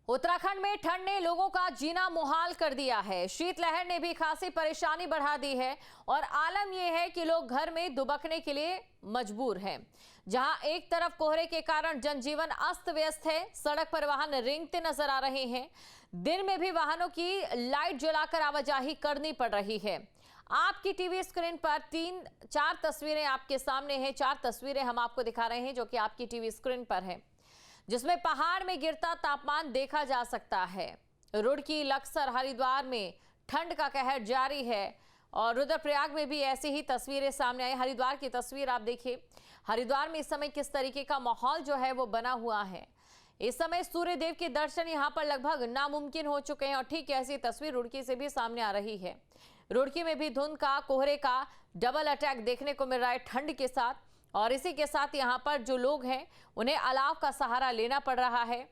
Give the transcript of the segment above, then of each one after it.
उत्तराखंड में ठंड ने लोगों का जीना मुहाल कर दिया है। शीतलहर ने भी खासी परेशानी बढ़ा दी है और आलम यह है कि लोग घर में दुबकने के लिए मजबूर हैं। जहां एक तरफ कोहरे के कारण जनजीवन अस्त व्यस्त है, सड़क पर वाहन रेंगते नजर आ रहे हैं। दिन में भी वाहनों की लाइट जलाकर आवाजाही करनी पड़ रही है। आपकी टीवी स्क्रीन पर चार तस्वीरें आपके सामने हैं। चार तस्वीरें हम आपको दिखा रहे हैं जो कि आपकी टीवी स्क्रीन पर है, जिसमें पहाड़ में गिरता तापमान देखा जा सकता है। रुड़की, लक्सर, हरिद्वार में ठंड का कहर जारी है और रुद्रप्रयाग में भी ऐसी ही तस्वीरें सामने आई। हरिद्वार की तस्वीर आप देखिए। हरिद्वार में इस समय किस तरीके का माहौल जो है वो बना हुआ है। इस समय सूर्य देव के दर्शन यहां पर लगभग नामुमकिन हो चुके हैं और ठीक ऐसी तस्वीर रुड़की से भी सामने आ रही है। रुड़की में भी धुंध का, कोहरे का डबल अटैक देखने को मिल रहा है ठंड के साथ, और इसी के साथ यहां पर जो लोग हैं उन्हें अलाव का सहारा लेना पड़ रहा है।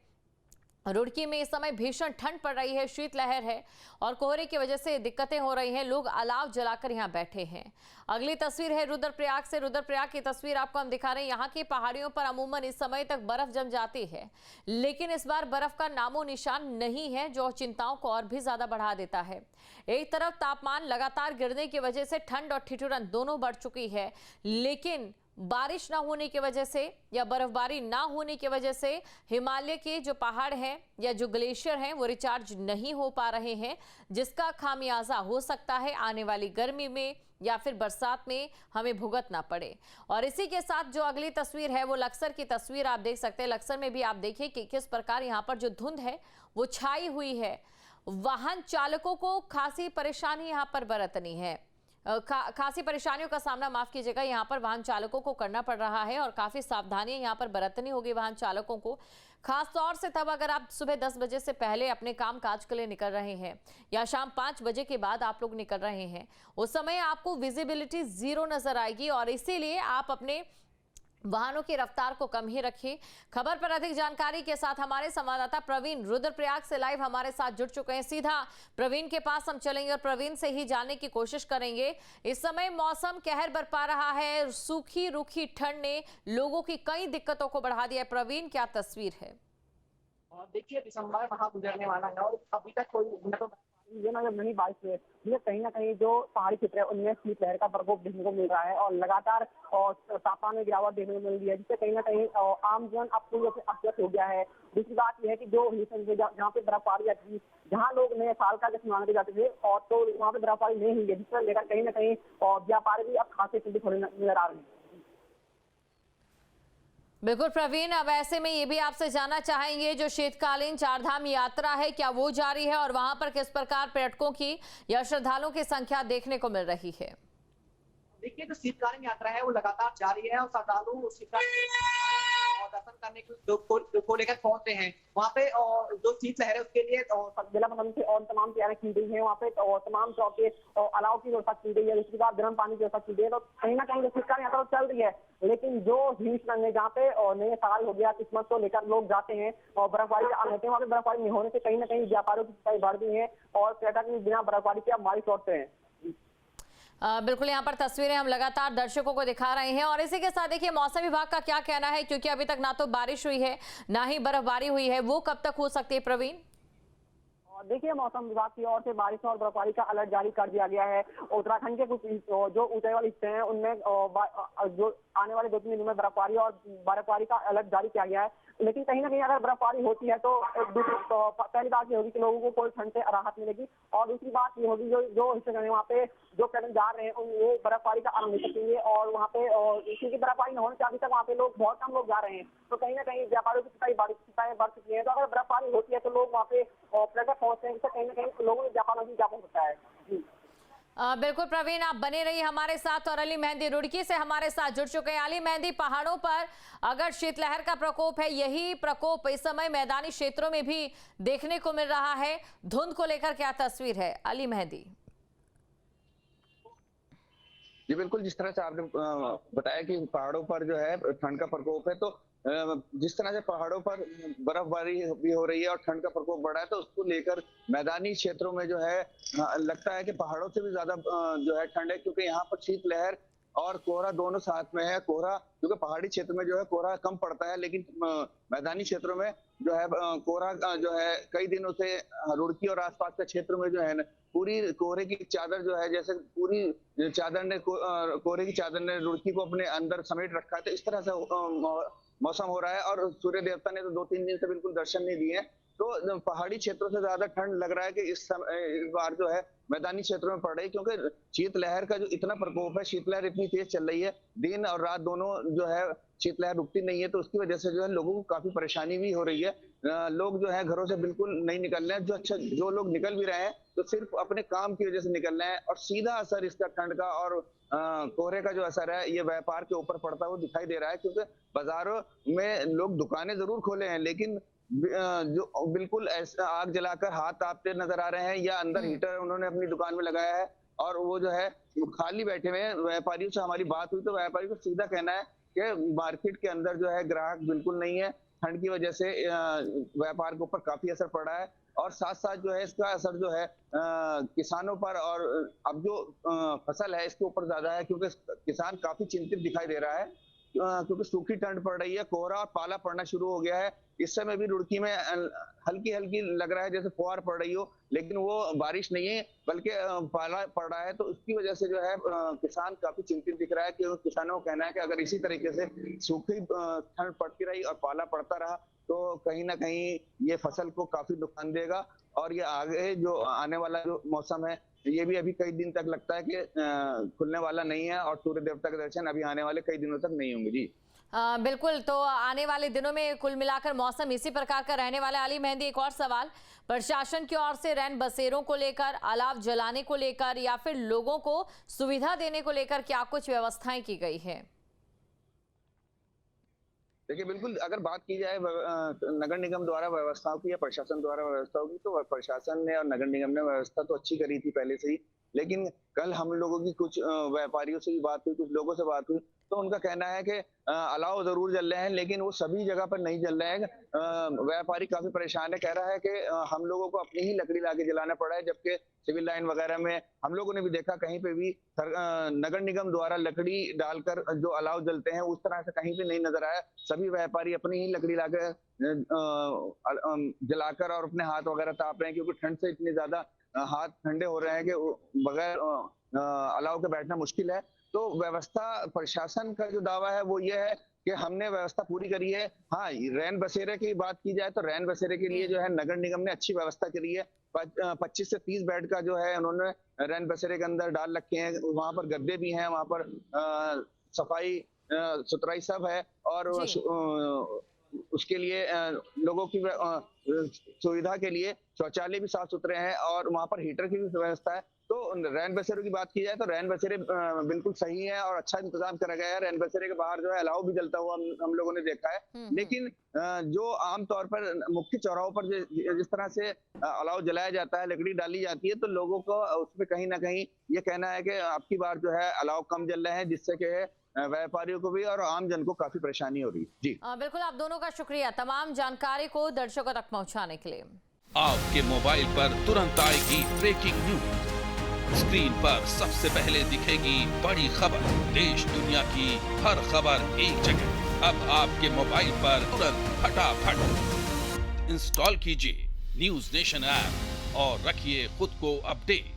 रुड़की में इस समय भीषण ठंड पड़ रही है, शीतलहर है और कोहरे की वजह से दिक्कतें हो रही हैं। लोग अलाव जलाकर यहां बैठे हैं। अगली तस्वीर है रुद्रप्रयाग से। रुद्रप्रयाग की तस्वीर आपको हम दिखा रहे हैं। यहां की पहाड़ियों पर अमूमन इस समय तक बर्फ जम जाती है, लेकिन इस बार बर्फ का नामो निशान नहीं है, जो चिंताओं को और भी ज्यादा बढ़ा देता है। एक तरफ तापमान लगातार गिरने की वजह से ठंड और ठिठुरन दोनों बढ़ चुकी है, लेकिन बारिश ना होने की वजह से या बर्फबारी ना होने की वजह से हिमालय के जो पहाड़ हैं या जो ग्लेशियर हैं वो रिचार्ज नहीं हो पा रहे हैं, जिसका खामियाजा हो सकता है आने वाली गर्मी में या फिर बरसात में हमें भुगतना पड़े। और इसी के साथ जो अगली तस्वीर है वो लक्सर की तस्वीर आप देख सकते हैं। लक्सर में भी आप देखिए कि किस प्रकार यहाँ पर जो धुंध है वो छाई हुई है। वाहन चालकों को खासी परेशानी यहाँ पर बरतनी है, खासी परेशानियों का सामना, माफ कीजिएगा, यहाँ पर वाहन चालकों को करना पड़ रहा है और काफी सावधानियां यहाँ पर बरतनी होगी वाहन चालकों को। खास तौर से तब अगर आप सुबह 10 बजे से पहले अपने काम काज के लिए निकल रहे हैं या शाम 5 बजे के बाद आप लोग निकल रहे हैं, उस समय आपको विजिबिलिटी 0 नजर आएगी और इसीलिए आप अपने वाहनों की रफ्तार को कम ही रखिए। खबर पर अधिक जानकारी के साथ हमारे संवाददाता प्रवीण रुद्रप्रयाग से लाइव हमारे साथ जुड़ चुके हैं। सीधा प्रवीण के पास हम चलेंगे और प्रवीण से ही जानने की कोशिश करेंगे। इस समय मौसम कहर बरपा रहा है, सूखी रुखी ठंड ने लोगों की कई दिक्कतों को बढ़ा दिया है। प्रवीण, क्या तस्वीर है? देखिए, दिसंबर माह गुजरने वाला है और अभी तक कोई ये ना जब नहीं बारिश हुई है, कहीं ना कहीं जो पहाड़ी क्षेत्र है उनमें शीतलहर का प्रकोप देखने को मिल रहा है और लगातार तापमान में गिरावट देखने को मिल रही है, जिससे कहीं ना कहीं आम जन अब पूरी तरह से अस्त हो गया है। दूसरी बात यह है कि जो जहाँ पे बर्फबारी आती थी, जहाँ लोग नए साल का जश्न मनाने जाते थे और तो वहाँ पे बर्फबारी नहीं हुई है, जिससे लेकर कहीं ना कहीं व्यापारी भी अब खासे चिंतित होने नजर आ रहे हैं। बिल्कुल प्रवीण, अब ऐसे में ये भी आपसे जानना चाहेंगे, जो शीतकालीन चारधाम यात्रा है क्या वो जारी है और वहां पर किस प्रकार पर्यटकों की या श्रद्धालुओं की संख्या देखने को मिल रही है? देखिए, जो शीतकालीन यात्रा है वो लगातार जारी है और श्रद्धालु दर्शन करने को लेकर पहुंच रहे हैं। वहाँ पे जो शीतलहर है उसके लिए जिला प्रशासन से और तमाम तैयारी की गई है। वहाँ पे तमाम चौके अलाव की व्यवस्था की गई है, उसके बाद गर्म पानी की व्यवस्था की गई है। तो कहीं ना कहीं जो शीतकालीन यात्रा चल रही है, लेकिन जो हिल है जहाँ पे नए साल हो गया, क्रिसमस को लेकर लोग जाते हैं और बर्फबारी होते हैं, वहाँ पे बर्फबारी नहीं होने से कहीं ना कहीं व्यापारियों की संख्या बढ़ गई है और पर्यटक बिना बर्फबारी के अब मारी लौटते हैं। बिल्कुल, यहाँ पर तस्वीरें हम लगातार दर्शकों को दिखा रहे हैं और इसी के साथ देखिए मौसम विभाग का क्या कहना है, क्योंकि अभी तक ना तो बारिश हुई है ना ही बर्फबारी हुई है, वो कब तक हो सकती है प्रवीण? देखिए, मौसम विभाग की ओर से बारिश और बर्फबारी का अलर्ट जारी कर दिया गया है। उत्तराखंड के कुछ जो ऊंचाई वाले हिस्से हैं उनमें जो आने वाले 2-3 दिनों में बर्फबारी का अलर्ट जारी किया गया है। लेकिन कहीं ना कहीं अगर बर्फबारी होती है तो पहली बात ये होगी कि लोगों को कोई ठंड से राहत मिलेगी और दूसरी बात ये होगी जो हिस्से हैं वहाँ पे जो पर्यटक जा रहे हैं वो बर्फबारी का आनंद ले सकेंगे और वहाँ पे क्योंकि बर्फबारी न होने से अभी तक वहाँ पे बहुत कम लोग जा रहे हैं, तो कहीं ना कहीं व्यापारियों की चिंताएं बढ़ चुकी है। तो अगर बर्फबारी होती है तो लोग वहाँ पे पर्यटक पहुंचते हैं, जिससे कहीं ना कहीं लोगों में व्यापार भी ज्यादा होता है। बिल्कुल प्रवीण, आप बने रहिए हमारे साथ। और अली मेहंदी रुड़की से हमारे साथ जुड़ चुके हैं। अली मेहंदी, पहाड़ों पर अगर शीतलहर का प्रकोप है, यही प्रकोप इस समय मैदानी क्षेत्रों में भी देखने को मिल रहा है। धुंध को लेकर क्या तस्वीर है अली मेहंदी? जी बिल्कुल, जिस तरह से आपने बताया कि पहाड़ों पर जो है ठंड का प्रकोप है, तो जिस तरह से पहाड़ों पर बर्फबारी भी हो रही है और ठंड का प्रकोप बढ़ा है, तो उसको लेकर मैदानी क्षेत्रों में जो है लगता है कि पहाड़ों से भी ज्यादा जो है ठंड है, क्योंकि यहाँ पर शीतलहर और कोहरा दोनों साथ में है। कोहरा क्योंकि पहाड़ी क्षेत्र में जो है कोहरा कम पड़ता है, लेकिन मैदानी क्षेत्रों में जो है कोहरा जो है कई दिनों से रुड़की और आसपास के क्षेत्र में जो है ना पूरी कोहरे की चादर जो है, जैसे पूरी चादर ने कोहरे की चादर ने रुड़की को अपने अंदर समेट रखा है। तो इस तरह से मौसम हो रहा है और सूर्य देवता ने तो 2-3 दिन से बिल्कुल दर्शन नहीं दिए हैं। तो पहाड़ी क्षेत्रों से ज्यादा ठंड लग रहा है कि इस बार जो है मैदानी क्षेत्रों में पड़ रही, क्योंकि शीतलहर का जो इतना प्रकोप है, शीतलहर इतनी तेज चल रही है, दिन और रात दोनों जो है शीतलहर रुकती नहीं है। तो उसकी वजह से जो है लोगों को काफी परेशानी भी हो रही है। लोग जो है घरों से बिल्कुल नहीं निकल रहे हैं। जो लोग निकल भी रहे हैं तो सिर्फ अपने काम की वजह से निकल रहे हैं, और सीधा असर इसका ठंड का और कोहरे का जो असर है ये व्यापार के ऊपर पड़ता हुआ दिखाई दे रहा है। क्योंकि बाजारों में लोग दुकानें जरूर खोले हैं, लेकिन जो बिल्कुल ऐसा आग जलाकर हाथ तापते नजर आ रहे हैं, या अंदर हीटर उन्होंने अपनी दुकान में लगाया है और वो जो है खाली बैठे हुए हैं। व्यापारियों से हमारी बात हुई तो व्यापारी को सीधा कहना है कि मार्केट के अंदर जो है ग्राहक बिल्कुल नहीं है। ठंड की वजह से व्यापार के ऊपर काफी असर पड़ा है, और साथ साथ जो है इसका असर जो है किसानों पर और अब जो फसल है इसके ऊपर ज्यादा है, क्योंकि किसान काफी चिंतित दिखाई दे रहा है। क्योंकि सूखी ठंड पड़ रही है, कोहरा और पाला पड़ना शुरू हो गया है। इस समय भी रुड़की में हल्की हल्की लग रहा है जैसे फुहार पड़ रही हो, लेकिन वो बारिश नहीं है बल्कि पाला पड़ रहा है। तो उसकी वजह से जो है किसान काफी चिंतित दिख रहा है, कि किसानों का कहना है कि अगर इसी तरीके से सूखी ठंड पड़ती रही और पाला पड़ता रहा तो कहीं ना कहीं ये फसल को काफी नुकसान देगा, और ये आगे जो आने वाला जो मौसम है ये भी अभी कई दिन तक लगता है कि खुलने वाला नहीं है, और सूर्य देवता के दर्शन अभी आने वाले कई दिनों तक नहीं होंगे। जी बिल्कुल, तो आने वाले दिनों में कुल मिलाकर मौसम इसी प्रकार का रहने वाला। अली मेहंदी, एक और सवाल, प्रशासन की ओर से रैन बसेरों को लेकर, अलाव जलाने को लेकर या फिर लोगों को सुविधा देने को लेकर क्या कुछ व्यवस्थाएं की गई है? देखिए, बिल्कुल अगर बात की जाए नगर निगम द्वारा व्यवस्थाओं की या प्रशासन द्वारा व्यवस्थाओं की, तो प्रशासन ने और नगर निगम ने व्यवस्था तो अच्छी करी थी पहले से ही। लेकिन कल हम लोगों की कुछ व्यापारियों से भी बात हुई, कुछ लोगों से बात हुई, तो उनका कहना है कि अलाव जरूर जल रहे हैं, लेकिन वो सभी जगह पर नहीं जल रहे हैं। व्यापारी काफी परेशान है, कह रहा है कि हम लोगों को अपनी ही लकड़ी लाके जलाना पड़ा है, जबकि सिविल लाइन वगैरह में हम लोगों ने भी देखा कहीं पे भी नगर निगम द्वारा लकड़ी डालकर जो अलाव जलते हैं उस तरह से कहीं भी नहीं नजर आया। सभी व्यापारी अपनी ही लकड़ी लाकर जलाकर और अपने हाथ वगैरह ताप रहे हैं, क्योंकि ठंड से इतने ज्यादा हाथ ठंडे हो रहे हैं कि बगैर अलाव के बैठना मुश्किल है। तो व्यवस्था, प्रशासन का जो दावा है वो ये है कि हमने व्यवस्था पूरी करी है। हाँ, रैन बसेरे की बात की जाए तो रैन बसेरे के लिए जो है नगर निगम ने अच्छी व्यवस्था करी है। 25 से 30 बेड का जो है उन्होंने रैन बसेरे के अंदर डाल रखे हैं। वहां पर गद्दे भी हैं, वहां पर सफाई सुथराई सब है, और उसके लिए लोगों की सुविधा के लिए शौचालय भी साफ सुथरे हैं, और वहां पर हीटर की भी व्यवस्था है। तो रैन बसेरों की बात की जाए तो रैन बसेरे बिल्कुल सही है और अच्छा इंतजाम करा गया है। रैन बसेरे के बाहर जो है अलाव भी जलता हुआ हम लोगों ने देखा है। लेकिन जो आमतौर पर मुख्य चौराहों पर जिस तरह से अलाव जलाया जाता है, लकड़ी डाली जाती है, तो लोगों को उसमें कहीं ना कहीं ये कहना है कि आपकी बार जो है अलाव कम जल रहे हैं, जिससे कि व्यापारियों को भी और आम जन को काफी परेशानी हो रही है। जी बिल्कुल, आप दोनों का शुक्रिया तमाम जानकारी को दर्शकों तक पहुंचाने के लिए। आपके मोबाइल पर तुरंत आएगी ब्रेकिंग न्यूज, स्क्रीन पर सबसे पहले दिखेगी बड़ी खबर, देश दुनिया की हर खबर एक जगह। अब आपके मोबाइल पर तुरंत फटाफट इंस्टॉल कीजिए न्यूज नेशन ऐप और रखिए खुद को अपडेट।